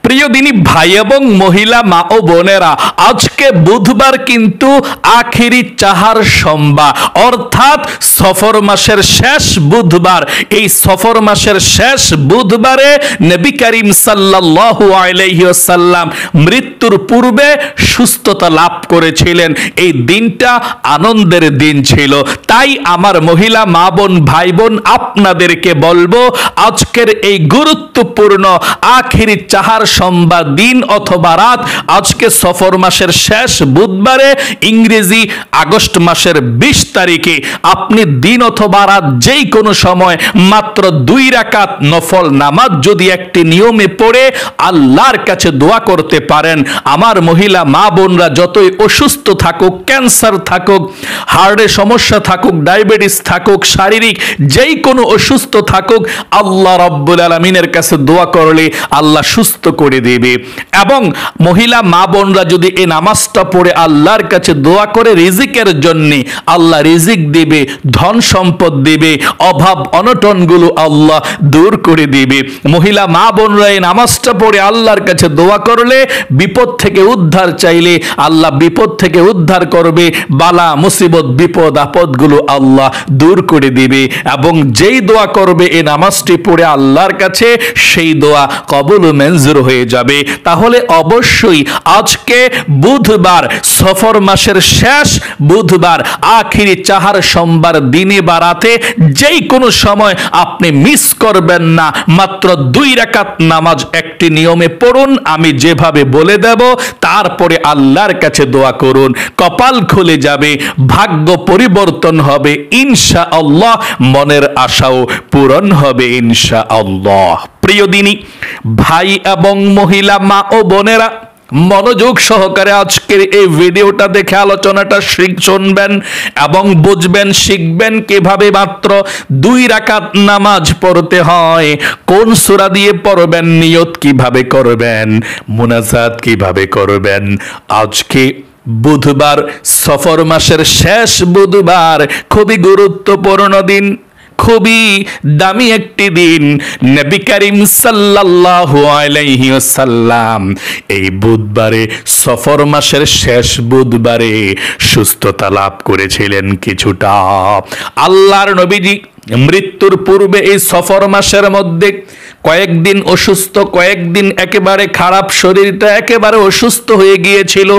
প্রিয় দিনী ভাই এবং মহিলা মা ও বোনেরা, আজকে বুধবার কিন্তু আখিরি চাহার সোমবার, অর্থাৎ সফর মাসের শেষ বুধবার। এই সফর মাসের শেষ বুধবারে নবী করিম সাল্লাল্লাহু আলাইহি ওয়াসাল্লাম মৃত্যুর পূর্বে সুস্থতা লাভ করেছিলেন। এই দিনটা আনন্দের দিন ছিল। তাই আমার মহিলা মা বোন ভাই বোন আপনাদেরকে বলবো, আজকের এই গুরুত্বপূর্ণ আখিরি চাহার সোমবার দিন অথবা রাত, আজকে সফর মাসের শেষ বুধবারে ইংরেজি আগস্ট মাসের 20 তারিখে আপনি দিন অথবা রাত যেই কোনো সময় মাত্র 2 রাকাত নফল নামাজ যদি একটি নিয়মে পড়ে আল্লাহর কাছে দোয়া করতে পারেন, আমার মহিলা মা বোনরা যতই অসুস্থ থাকুক, ক্যান্সার থাকুক, হার্টের সমস্যা থাকুক, ডায়াবেটিস থাকুক, শারীরিক যেই কোনো অসুস্থ থাকুক, আল্লাহ রাব্বুল আলামিনের কাছে দোয়া করলে আল্লাহ সুস্থ করে দেবে। এবং মহিলা মা বোনরা যদি এই নামাজটা পড়ে আল্লাহর কাছে দোয়া করে রিজিকের জন্য, আল্লাহ রিজিক দেবে, ধন সম্পদ দেবে, অভাব অনটনগুলো আল্লাহ দূর করে দেবে। মহিলা মা বোনরা এই নামাজটা পড়ে আল্লাহর কাছে দোয়া করলে, বিপদ থেকে উদ্ধার চাইলে আল্লাহ বিপদ থেকে উদ্ধার করবে, বালা মুসিবত বিপদ আপদগুলো আল্লাহ দূর করে দিবে। এবং যেই দোয়া করবে এই নামাজটি পড়ে আল্লাহর কাছে, সেই দোয়া কবুল ও মঞ্জুর হয়ে যাবে। তাহলে অবশ্যই আজকে বুধবার, সফর মাসের শেষ বুধবার, আখিরি চাহার সোমবার দিনে বা রাতে যেই কোনো সময় আপনি মিস করবেন না। মাত্র 2 রাকাত নামাজ একটি নিয়মে পড়ুন, আমি যেভাবে বলে দেব, তারপরে আল্লাহর কাছে দোয়া করুন, কপাল খুলে যাবে, ভাগ্য পরিবর্তন হবে ইনশাআল্লাহ, মনের আশাও পূরণ হবে ইনশাআল্লাহ। প্রিয় দিনী ভাই এবং মহিলা মা ও বোনেরা, মনোযোগ সহকারে আজকের এই ভিডিওটা দেখে আলোচনাটা শুনবেন এবং বুঝবেন, শিখবেন কিভাবে মাত্র 2 রাকাত নামাজ পড়তে হয়, কোন সূরা দিয়ে পড়বেন, নিয়ত কিভাবে করবেন, মুনাজাত কিভাবে করবেন। আজকে বুধবার, সফর মাসের শেষ বুধবার, খুবই গুরুত্বপূর্ণ দিন, খুবই দামি একটি দিন। নবী করিম সাল্লাল্লাহু আলাইহি ওয়াসাল্লাম এই বুধবারে, সফর মাসের শেষ বুধবারে সুস্থতা লাভ করেছিলেন কিছুটা। আল্লাহর নবীজি মৃত্যুর পূর্বে এই সফর মাসের মধ্যে কয়েকদিন অসুস্থ, কয়েকদিন একেবারে খারাপ, শরীরটা একেবারে অসুস্থ হয়ে গিয়েছিল,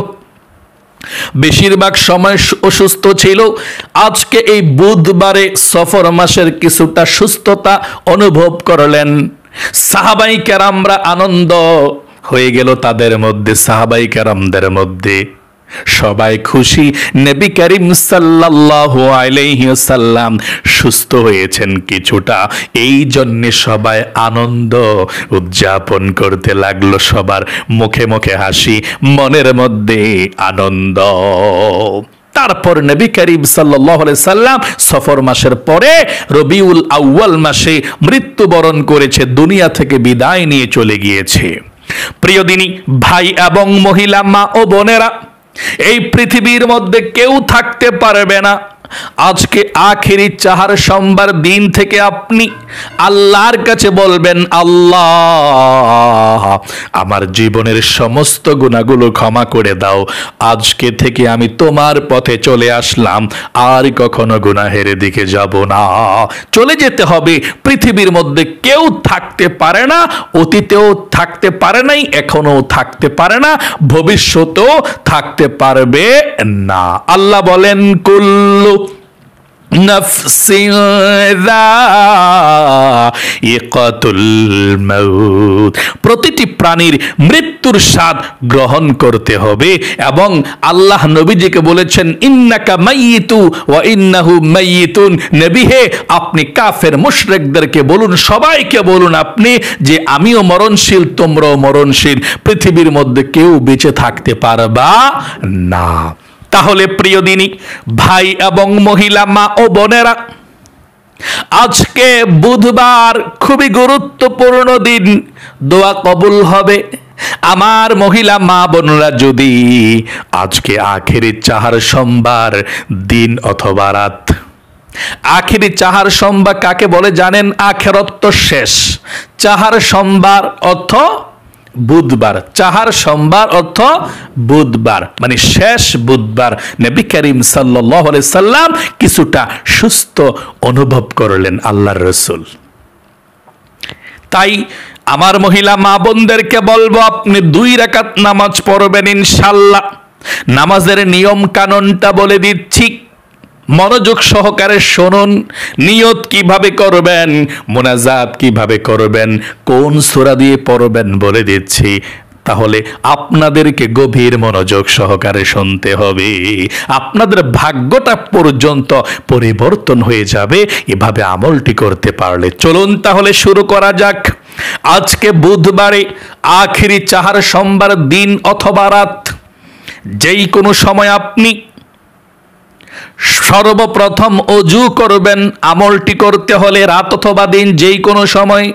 বেশিরভাগ সময় অসুস্থ ছিল। আজকে এই বুধবারে সফর মাসের কিছুটা সুস্থতা অনুভব করলেন। সাহাবাই কেরামরা আনন্দ হয়ে গেল তাদের মধ্যে, সাহাবাই কেরামদের মধ্যে সবাই খুশি, নবী করিম সাল্লাল্লাহু আলাইহি ওয়াসাল্লাম সুস্থ হয়েছেন কিছুটা। এই জন্য সবাই আনন্দ উদযাপন করতে লাগলো, সবার মুখে মুখে হাসি, মনের মধ্যে আনন্দ। তারপর নবী করিম সাল্লাল্লাহু আলাইহি সাল্লাম সফর মাসের পরে রবিউল আউয়াল মাসে মৃত্যুবরণ করেছে, দুনিয়া থেকে বিদায় নিয়ে চলে গিয়েছে। প্রিয় দিনী ভাই এবং মহিলা মা ও বোনেরা, এই পৃথিবীর মধ্যে কেউ থাকতে পারবে না আজকে আখিরি চাহার সোমবার দিন থেকে আপনি আল্লাহর কাছে বলবেন, আল্লাহ আমার জীবনের সমস্ত গুনাহগুলো ক্ষমা করে দাও, আজকে থেকে আমি তোমার পথে চলে আসলাম, আর কখনো গুনাহের দিকে যাব না। চলে যেতে হবে। পৃথিবীর মধ্যে কেউ থাকতে পারে না, অতীতেও থাকতে পারে নাই, এখনো থাকতে পারে না, ভবিষ্যতেও থাকতে পারবে না। আল্লাহ বলেন, কুল্লু নাফসিন যায়িকাতুল মাউত, প্রতিটি প্রাণীর মৃত্যুর স্বাদ গ্রহণ করতে হবে। এবং আল্লাহ নবীজিকে বলেছেন, ইন্নাকা মাইয়িতু ওয়া ইন্নাহু মাইয়িতুন, নবী হে আপনি কাফের মুশরিকদেরকে বলুন, সবাইকে বলুন আপনি যে আমিও মরণশীল, তোমরাও মরণশীল, পৃথিবীর মধ্যে কেউ বেঁচে থাকতে পারবা না। তাহলে প্রিয় দিনী ভাই এবং মহিলা মা ও বোনেরা, আজকে বুধবার খুবই গুরুত্বপূর্ণ দিন, দোয়া কবুল হবে। আমার মহিলা মা বোনরা যদি আজকে আখেরি চাহার সোমবার দিন অথবা রাত, আখেরি চাহার সোমবার কাকে বলে জানেন? আখেরত তো শেষ, চাহার সোমবার অর্থ বুধবার, চাহার সোমবার অর্থ বুধবার, মানে শেষ বুধবার নবী করিম সাল্লাল্লাহু আলাইহি সাল্লাম কিছুটা সুস্থ অনুভব করলেন আল্লাহর রাসূল। তাই আমার মহিলা মা বোনদেরকে বলবো, আপনি 2 রাকাত নামাজ পড়বেন ইনশাআল্লাহ। নামাজের নিয়ম কানুনটা বলে দিচ্ছি, মনোযোগ সহকারে শুনুন। নিয়ত কিভাবে করবেন, মুনাজাত কিভাবে করবেন, কোন সূরা দিয়ে পড়বেন বলে দিচ্ছি। তাহলে আপনাদেরকে গভীর মনোযোগ সহকারে শুনতে হবে, আপনাদের ভাগ্যটা পর্যন্ত পরিবর্তন হয়ে যাবে এভাবে আমলটি করতে পারলে। চলুন তাহলে শুরু করা যাক। আজকে বুধবারে আখিরি চাহার সোমবার দিন অথবা রাত, যেই কোনো সময় আপনি সর্বপ্রথম ওযু করবেন। আমলটি করতে হলে রাত অথবা দিন যেই কোনো সময়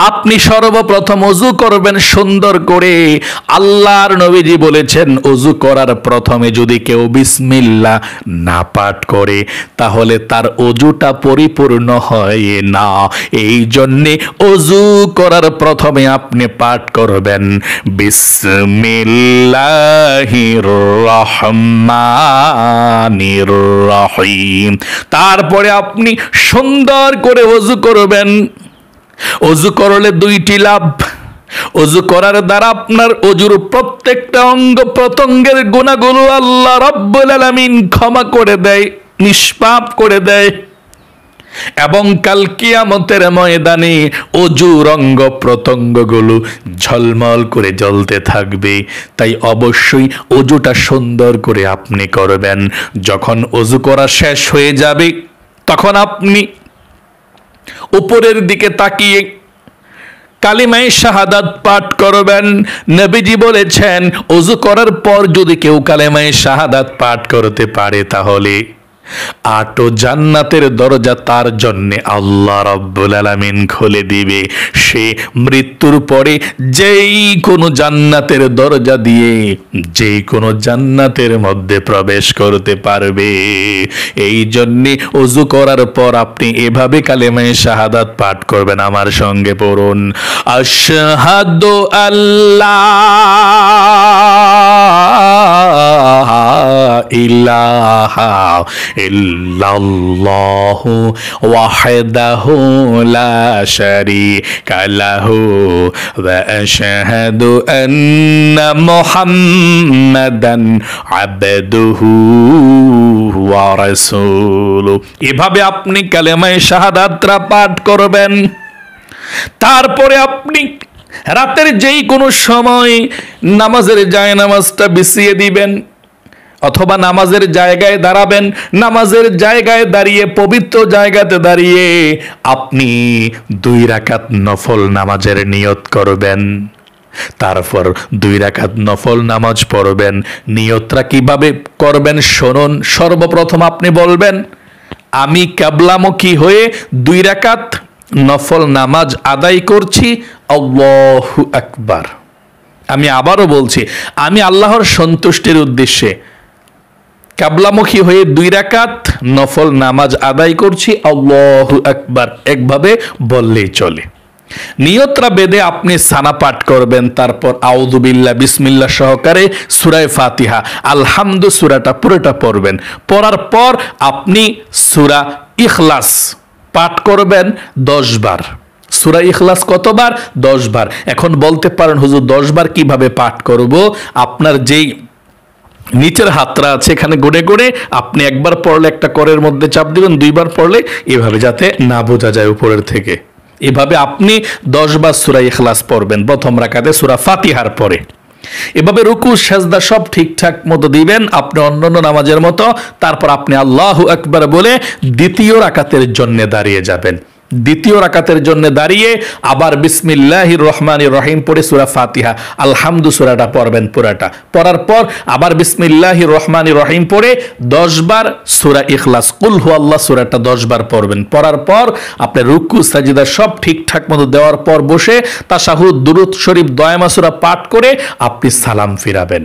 আপনি সর্বপ্রথম ওযু করবেন সুন্দর করে। আল্লাহর নবীজি বলেছেন, ওযু করার প্রথমে যদি কেউ বিসমিল্লাহ না পাঠ করে তাহলে তার ওযুটা পরিপূর্ণ হয় না। এই জন্যে ওযু করার প্রথমে আপনি পাঠ করবেন বিসমিল্লাহির রহমানির রহিম। তারপরে আপনি সুন্দর করে ওযু করবেন। ওযু করলে 2টি লাভ। ওযু করার দ্বারা আপনার ওযুর প্রত্যেকটা অঙ্গ প্রত্যঙ্গের গুনাহগুলো আল্লাহ রাব্বুল আলামিন ক্ষমা করে দেয়, নিষ্পাপ করে দেয়, এবং কাল কিয়ামতের ময়দানে ওযুর অঙ্গ প্রত্যঙ্গগুলো ঝলমল করে জ্বলতে থাকবে। তাই অবশ্যই ওযুটা সুন্দর করে আপনি করবেন। যখন ওযু করা শেষ হয়ে যাবে তখন আপনি উপরের দিকে তাকিয়ে কালিমায়ে শাহাদাত পাঠ করবেন। নবীজি বলেছেন, ওযু করার পর যদি কেউ কালিমায়ে শাহাদাত পাঠ করতে পারে তাহলে 8 জান্নাতের দরজা তার জন্য আল্লাহ রাব্বুল আলামিন খুলে দিবে। সে মৃত্যুর পরে যেই কোনো জান্নাতের দরজা দিয়ে যেই কোনো জান্নাতের মধ্যে প্রবেশ করতে পারবে। এই জন্যে ওযু করার পর আপনি এভাবে কালেমায়ে শাহাদাত পাঠ করবেন। আমার সঙ্গে পড়ুন, আশহাদু আল্লাহ ইলাহা ইল্লাল্লাহু ওয়াহদাহু লা শারীকা লাহু ওয়া আশহাদু আন্না মুহাম্মাদান আবদুহু ওয়া রাসূলুহু। এভাবে আপনি কালেমায়ে শাহাদাতটা পাঠ করবেন। তারপরে আপনি রাতের যেই কোনো সময় নামাজের জায়নামাজটা বিছিয়ে দিবেন অথবা নামাজের জায়গায় দাঁড়াবেন। নামাজের জায়গায় দাঁড়িয়ে, পবিত্র জায়গাতে দাঁড়িয়ে আপনি 2 রাকাত নফল নামাজের নিয়ত করবেন। তারপর 2 রাকাত নফল নামাজ পড়বেন। নিয়তটা কিভাবে করবেন শুনুন। সর্বপ্রথম আপনি বলবেন, আমি কিবলামুখী হয়ে 2 রাকাত নফল নামাজ আদায় করছি, আল্লাহু আকবার। আমি আবারও বলছি, আমি আল্লাহর সন্তুষ্টির উদ্দেশ্যে কিবলামুখী হয়ে 2 রাকাত নফল নামাজ আদায় করছি, আল্লাহু আকবার একভাবে বললেই চলে। নিয়তরা বেদে আপনি সানা পাঠ করবেন। তারপর আউযু বিল্লাহ বিসমিল্লাহ সহকারে সূরা ফাতিহা আলহামদু সূরাটা পুরোটা পড়বেন। পড়ার পর আপনি সূরা ইখলাস পাঠ করবেন 10 বার। সূরা ইখলাস কতবার? 10 বার। এখন বলতে পারেন, হুজুর 10 বার কিভাবে পাঠ করব? আপনার যেই নিচের হাতটা আছে এখানে গুনে গুনে আপনি একবার পড়লে একটা করের মধ্যে চাপ দিবেন, 2 বার পড়লে এভাবে, যাতে না বোঝা যায় উপরের থেকে। এভাবে আপনি 10 বার সূরা ইখলাস পড়বেন প্রথম রাকাতে সূরা ফাতিহার পরে। এভাবে রুকু সেজদা সব ঠিকঠাক মতো দিবেন আপনি অন্যান্য নামাজের মতো। তারপর আপনি আল্লাহু আকবার বলে দ্বিতীয় রাকাতের জন্য দাঁড়িয়ে যাবেন। দ্বিতীয় রাকাতের জন্য দাঁড়িয়ে আবার বিসমিল্লাহির রহমানির রহিম পড়ে সূরা ফাতিহা আলহামদু সূরাটা পড়বেন পুরাটা। পড়ার পর আবার বিসমিল্লাহির রহমানির রহিম পড়ে 10 বার সূরা ইখলাস কুল হুয়াল্লাহ সূরাটা 10 বার পড়বেন। পড়ার পর আপনি রুকু সাজদা সব ঠিকঠাক মতো দেওয়ার পর বসে তাশাহুদ দুরূদ শরীফ দয়ামা সূরা পাঠ করে আপনি সালাম ফিরাবেন।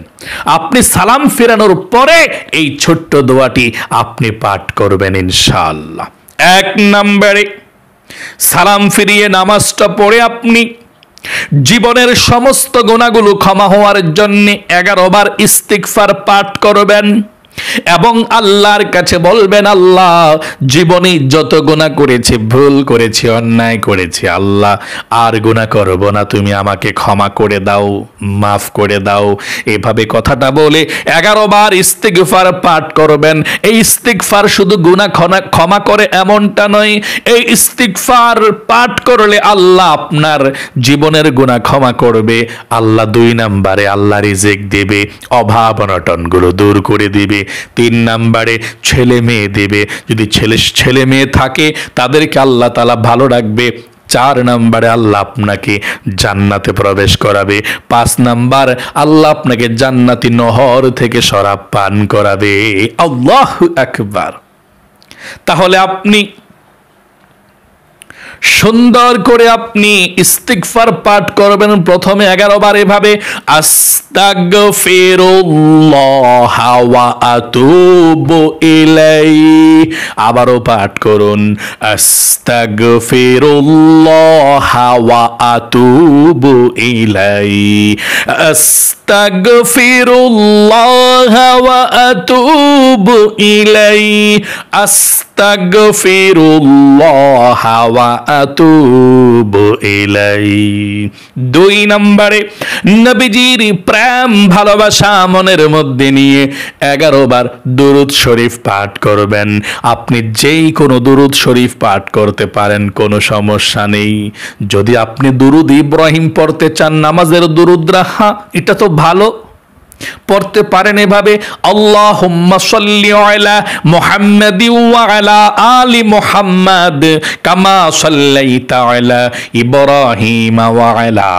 আপনি সালাম ফিরানোর পরে এই ছোট্ট দোয়াটি আপনি পাঠ করবেন ইনশাআল্লাহ। 1 নম্বরে সালাম ফিরিয়ে নামাজটা পড়ে আপনি জীবনের সমস্ত গুনাহগুলো ক্ষমা হওয়ার জন্য 11 বার ইস্তিগফার পাঠ করবেন এবং আল্লাহর কাছে বলবেন, আল্লাহ জীবনে যত গুনাহ করেছি, ভুল করেছি, অন্যায় করেছি, আল্লাহ আর গুনাহ করব না, তুমি আমাকে ক্ষমা করে দাও, মাফ করে দাও। এভাবে কথাটা বলে 11 বার ইস্তিগফার পাঠ করবেন। এই ইস্তিগফার শুধু গুনাহ ক্ষমা করে এমনটা নয়, এই ইস্তিগফার পাঠ করলে আল্লাহ আপনার জীবনের গুনাহ ক্ষমা করবে। আল্লাহ 2 নম্বরে আল্লাহ রিজিক দেবে, অভাব অনটনগুলো দূর করে দিবে। 3 নম্বরে ছেলে মেয়ে দেবে, যদি ছেলে মেয়ে থাকে তাদেরকে আল্লাহ তাআলা ভালো রাখবে। 4 নম্বরে আল্লাহ আপনাকে জান্নাতে প্রবেশ করাবে। 5 নাম্বার আল্লাহ আপনাকে জান্নাতি নহর থেকে শরাব পান করাবে। আল্লাহু আকবার। তাহলে আপনি সুন্দর করে আপনি ইস্তিগফার পাঠ করবেন। প্রথমে 11 বার এভাবে আস্তাগফিরুল্লাহ ওয়া আতুবু ইলাইহি। আবারও পাঠ করুন আস্তাগফিরুল্লাহ ওয়া আতুবু ইলাইহি, আস্তাগফিরুল্লাহ ওয়া আতুবু ইলাইহি, আস্তাগফিরুল্লাহ ওয়া আতুবু ইলাইহি। 2 নম্বরে নবীজির প্রেম ভালোবাসা মনের মধ্যে নিয়ে 11 বার দুরূদ শরীফ পাঠ করবেন। আপনি যেই কোনো দুরূদ শরীফ পাঠ করতে পারেন, কোনো সমস্যা নেই। যদি আপনি দুরূদ ইব্রাহিম পড়তে চান, নামাজের দুরূদ রাখা, এটা তো ভালো, পড়তে পারেন এভাবে আল্লাহুম্মা সাল্লি আলা মুহাম্মাদি ওয়া আলা আলি মুহাম্মাদ কামা সাল্লাইতা আলা ইব্রাহিম ওয়া আলা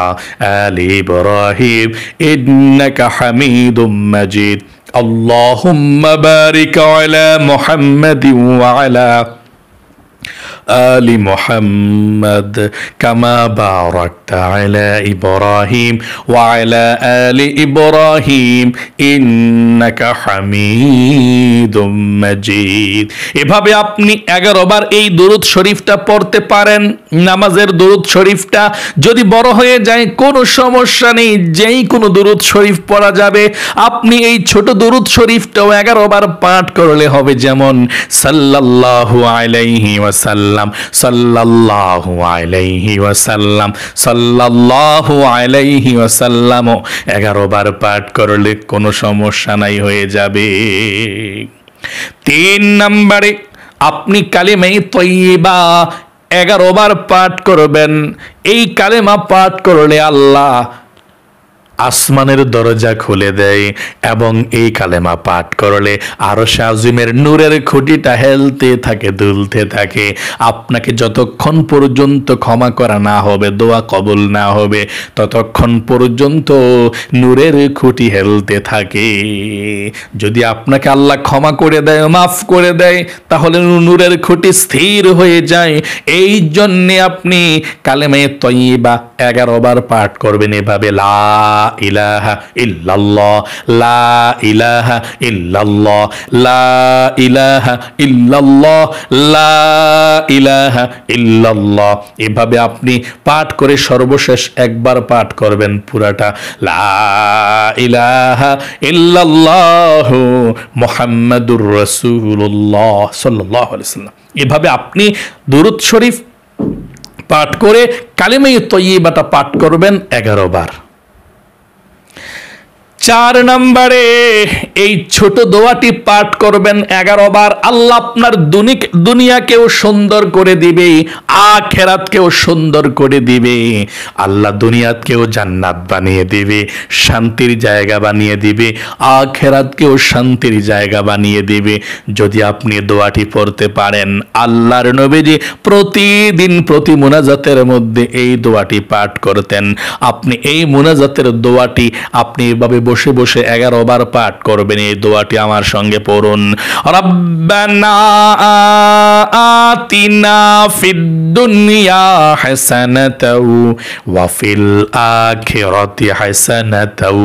আলি ইব্রাহিম ইন্নাকা হামিদুম মাজিদ। আল্লাহুম্মা বারিক আলা মুহাম্মাদি ওয়া আলা আলি মুহাম্মাদ কামা বারাকতা আলা ইব্রাহিম ওয়া আলা আলি ইব্রাহিম ইন্নাকা হামিদুম মাজিদ। এভাবে আপনি 11 বার এই দুরূদ শরীফটা পড়তে পারেন। নামাজের দুরূদ শরীফটা যদি বড় হয়ে যায় কোনো সমস্যা নেই, যেই কোনো দুরূদ শরীফ পড়া যাবে। আপনি এই ছোট দুরূদ শরীফটাও 11 বার পাঠ করলে হবে। যেমন সাল্লাল্লাহু আলাইহি ওয়াসাল্লাম, সাল্লাল্লাহু আলাইহি ওয়াসাল্লাম, সাল্লাল্লাহু আলাইহি ওয়াসাল্লাম 11 বার পাঠ করলে কোনো সমস্যা নাই, হয়ে যাবে। 3 নম্বরে আপনি কালিমা তয়্যিবা 11 বার পাঠ করবেন। এই কালেমা পাঠ করলে আল্লাহ আসমানের দরজা খুলে দেয় এবং এই কালেমা পাঠ করলে আরশে আজিমের নূরের খুঁটিটা হেলতে থাকে, দুলতে থাকে। আপনাকে যতক্ষণ পর্যন্ত ক্ষমা করা না হবে, দোয়া কবুল না হবে, ততক্ষণ পর্যন্ত নূরের খুঁটি হেলতে থাকে। যদি আপনাকে আল্লাহ ক্ষমা করে দেয়, মাফ করে দেয়, তাহলে নূরের খুঁটি স্থির হয়ে যায়। এই জন্যে আপনি কালেমা তয়্যিবা 11 বার পাঠ করবেন এভাবে, লা ইলাহা ইল্লাল্লাহ, লা ইলাহা ইল্লাল্লাহ, লা ইলাহা ইল্লাল্লাহ, লা ইলাহা ইল্লাল্লাহ। এভাবে আপনি পাঠ করে সর্বশেষ একবার পাঠ করবেন পুরাটা, লা ইলাহা ইল্লাল্লাহ মুহাম্মাদুর রাসূলুল্লাহ সাল্লাল্লাহু আলাইহি ওয়াসাল্লাম। এভাবে আপনি দুরূদ শরীফ পাঠ করে কালিমা তয়্যিবাটা পাঠ করবেন 11 বার। 4 নম্বরে এই ছোট দোয়াটি পাঠ করবেন 11 বার। আল্লাহ আপনার দুনিয়াকেও সুন্দর করে দিবে, আখিরাতকেও সুন্দর করে দিবে। আল্লাহ দুনিয়াকেও জান্নাত বানিয়ে দিবে, শান্তির জায়গা বানিয়ে দিবে, আখিরাতকেও শান্তির জায়গা বানিয়ে দিবে যদি আপনি দোয়াটি পড়তে পারেন। আল্লাহর নবীজি প্রতিদিন প্রতি মুনাজাতের মধ্যে এই দোয়াটি পাঠ করতেন। আপনি এই মুনাজাতের দোয়াটি আপনি এভাবে বসে বসে 11 বার পাঠ করবেন। এই দোয়াটি আমার সঙ্গে পড়ুন। রব্বানা আতিনা ফিদ দুনিয়া হাসানাতাও ওয়া ফিল আখিরাতি হাসানাতাও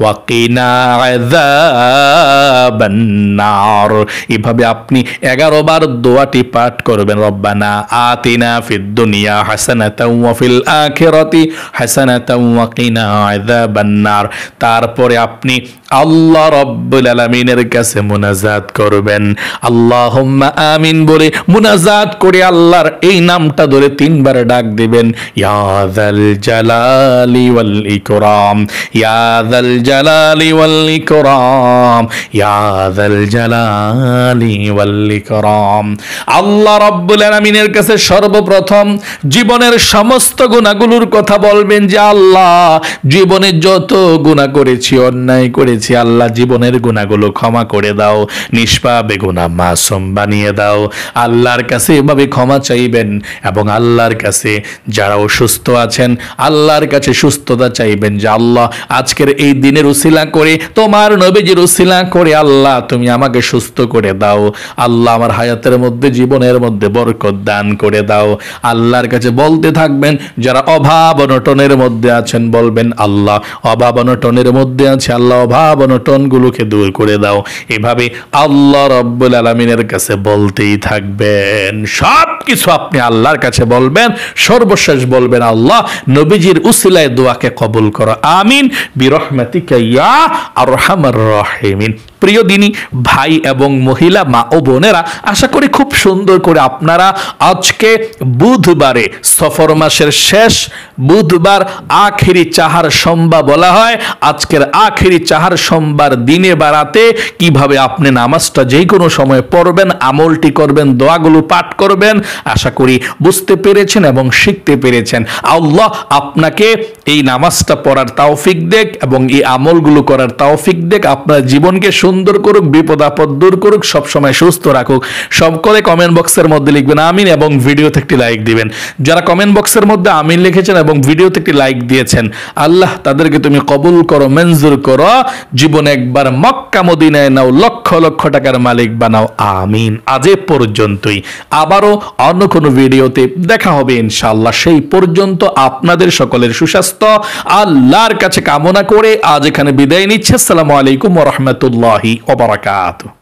ওয়া কিনা আযাবান নার। এভাবে আপনি 11 বার দোয়াটি পাঠ করবেন। রব্বানা আতিনা ফিদ দুনিয়া হাসানাতাও ওয়া ফিল আখিরাতি হাসানাতাও ওয়া কিনা আযাবান নার। তারপরে আপনি আল্লাহ রাব্বুল আলামিনের কাছে মুনাজাত করবেন। আল্লাহুম্মা আমিন বলে মুনাজাত করে আল্লাহর এই নামটা ধরে 3 বার ডাক দিবেন। ইয়া যাল জালালি ওয়াল ইকরাম, ইয়া যাল জালালি ওয়াল ইকরাম, ইয়া যাল জালালি ওয়াল ইকরাম। আল্লাহ রাব্বুল আলামিনের কাছে সর্বপ্রথম জীবনের সমস্ত গুনাহগুলোর কথা বলবেন যে আল্লাহ, জীবনে যত গুনাহ করেছি, অন্যায় করেছি, আল্লাহ জীবনের গুনাহগুলো ক্ষমা করে দাও, নিষ্পাপে গুনাহ মাসুম বানিয়ে দাও। আল্লাহর কাছে এভাবে ক্ষমা চাইবেন এবং আল্লাহর কাছে যারা অসুস্থ আছেন আল্লাহর কাছে সুস্থতা চাইবেন যে আল্লাহ আজকের এই দিনের উসিলা করে, তোমার নবীজির উসিলা করে আল্লাহ তুমি আমাকে সুস্থ করে দাও। আল্লাহ আমার হায়াতের মধ্যে, জীবনের মধ্যে বরকত দান করে দাও। আল্লাহর কাছে বলতে থাকবেন। যারা অভাব অনটনের মধ্যে আছেন বলবেন আল্লাহ অভাব অনটনের মধ্যে আছে, আল্লাহ অভাব অনটনগুলোকে দূর করে দাও। এভাবে আল্লাহ রাব্বুল আলামিনের কাছে বলতেই থাকবেন। সব কিছু আপনি আল্লাহর কাছে বলবেন। সর্বশেষ বলবেন আল্লাহ নবীজির উসিলায় দোয়াকে কবুল করো, আমিন বিরহমাতিকা ইয়া আরহামার রাহিমিন। প্রিয় দিনী ভাই এবং মহিলা মা ও বোনেরা, আশা করি খুব সুন্দর করে আপনারা আজকে বুধবারে, সফর মাসের শেষ বুধবার, আখেরি চাহার সোমবার বলা হয়। আজকের আখেরি চাহার সোমবার দিনে বা রাতে কিভাবে আপনি নামাজটা যে কোনো সময় পড়বেন, আমলটি করবেন, দোয়াগুলো পাঠ করবেন, আশা করি বুঝতে পেরেছেন এবং শিখতে পেরেছেন। আল্লাহ আপনাকে এই নামাজটা পড়ার তৌফিক দেখ এবং এই আমলগুলো করার তৌফিক দেখ। আপনার জীবনকে সুন্দর করুক, বিপদ আপদ দূর করুক, সবসময় সুস্থ রাখুক। সকলে কমেন্ট বক্সের মধ্যে লিখবেন আমিন এবং ভিডিওতে একটি লাইক দিবেন। যারা কমেন্ট বক্সের মধ্যে আমিন লিখেছেন এবং ভিডিওতে একটি লাইক দিয়েছেন, আল্লাহ তাদেরকে তুমি কবুল করো, মঞ্জুর করো। জীবনে একবার মক্কা মদিনায় নাও, লক্ষ লক্ষ টাকার মালিক বানাও, আমিন। আজ এ পর্যন্তই, আবারও অন্য কোনো ভিডিওতে দেখা হবে ইনশাআল্লাহ। সেই পর্যন্ত আপনাদের সকলের সুস্বাস্থ্য আল্লাহর কাছে কামনা করে আজ এখানে বিদায় নিচ্ছে। আসসালামু আলাইকুম ওয়া রাহমাতুল্লাহি ওয়া বারাকাতুহু।